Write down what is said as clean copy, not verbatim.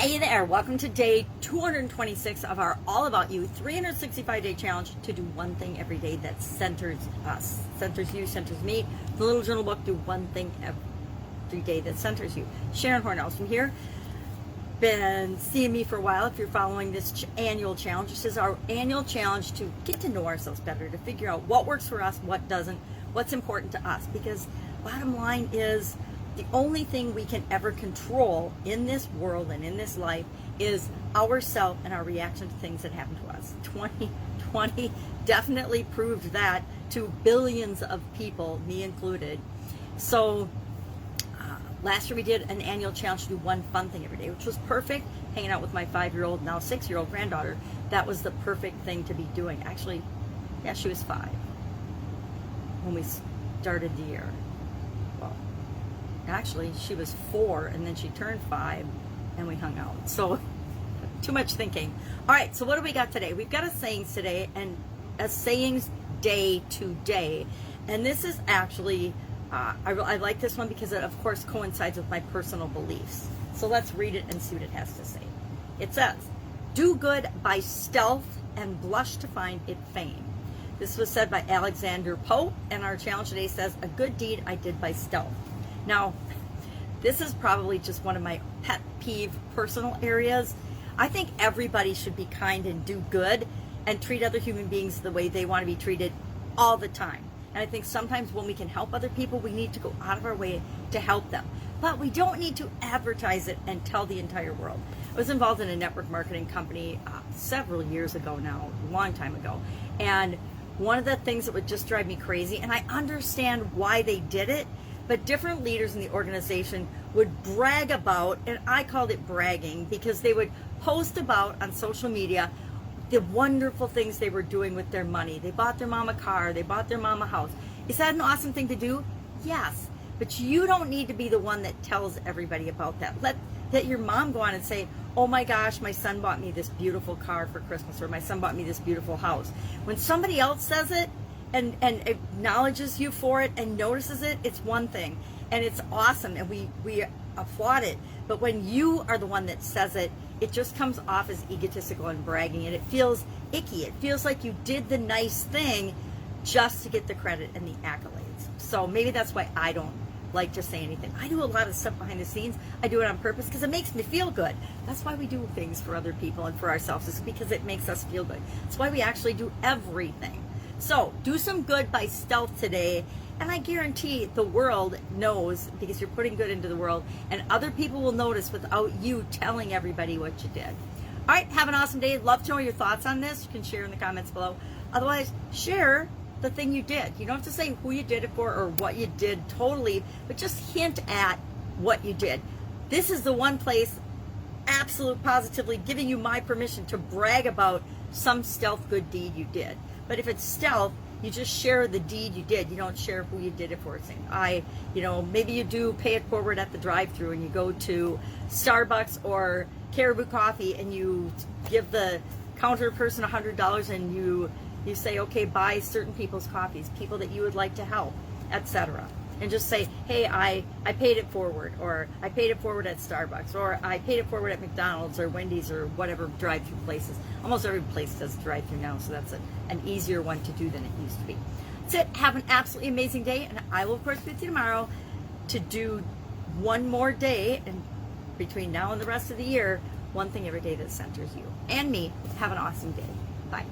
Hey there, welcome to day 226 of our All About You 365-day challenge to do one thing every day that centers us, centers you, centers me. The little journal book, do one thing every day that centers you. Sharon Horne-Ellstrom here. Been seeing me for a while. If you're following this annual challenge, this is our annual challenge to get to know ourselves better, to figure out what works for us, what doesn't, what's important to us. Because bottom line is, the only thing we can ever control in this world and in this life is ourselves and our reaction to things that happen to us. 2020 definitely proved that to billions of people, me included. So last year we did an annual challenge to do one fun thing every day, which was perfect. Hanging out with my 5-year-old, now 6-year-old granddaughter. That was the perfect thing to be doing. Actually, yeah, she was 5 when we started the year. Well, actually, she was 4, and then she turned 5, and we hung out. So, too much thinking. All right, so what do we got today? We've got a sayings today, and a sayings day today. And this is actually, I like this one because it, of course, coincides with my personal beliefs. So let's read it and see what it has to say. It says, do good by stealth and blush to find it fame. This was said by Alexander Pope, and our challenge today says, a good deed I did by stealth. Now, this is probably just one of my pet peeve personal areas. I think everybody should be kind and do good and treat other human beings the way they want to be treated all the time. And I think sometimes when we can help other people, we need to go out of our way to help them. But we don't need to advertise it and tell the entire world. I was involved in a network marketing company several years ago now, a long time ago. And one of the things that would just drive me crazy, and I understand why they did it, but different leaders in the organization would brag about, and I called it bragging, because they would post about on social media the wonderful things they were doing with their money. They bought their mom a car, they bought their mom a house. Is that an awesome thing to do? Yes. But you don't need to be the one that tells everybody about that. Let your mom go on and say, oh my gosh, my son bought me this beautiful car for Christmas, or my son bought me this beautiful house. When somebody else says it, and acknowledges you for it and notices it, it's one thing. And it's awesome, and we applaud it. But when you are the one that says it, it just comes off as egotistical and bragging, and it feels icky. It feels like you did the nice thing just to get the credit and the accolades. So maybe that's why I don't like to say anything. I do a lot of stuff behind the scenes. I do it on purpose because it makes me feel good. That's why we do things for other people and for ourselves, is because it makes us feel good. That's why we actually do everything. So do some good by stealth today, and I guarantee the world knows, because you're putting good into the world, and other people will notice without you telling everybody what you did. All right, have an awesome day. Love to know your thoughts on this. You can share in the comments below. Otherwise, share the thing you did. You don't have to say who you did it for or what you did totally, but just hint at what you did. This is the one place, absolute positively giving you my permission to brag about some stealth good deed you did. But if it's stealth, you just share the deed you did. You don't share who you did it for. Saying, maybe you do pay it forward at the drive-thru, and you go to Starbucks or Caribou Coffee, and you give the counter person $100, and you say, okay, buy certain people's coffees, people that you would like to help, etc. And just say, hey, I paid it forward, or I paid it forward at Starbucks, or I paid it forward at McDonald's or Wendy's or whatever drive-thru places. Almost every place does drive-thru now, so that's an easier one to do than it used to be. That's it. Have an absolutely amazing day, and I will, of course, be with you tomorrow to do one more day, and between now and the rest of the year, one thing every day that centers you and me. Have an awesome day. Bye.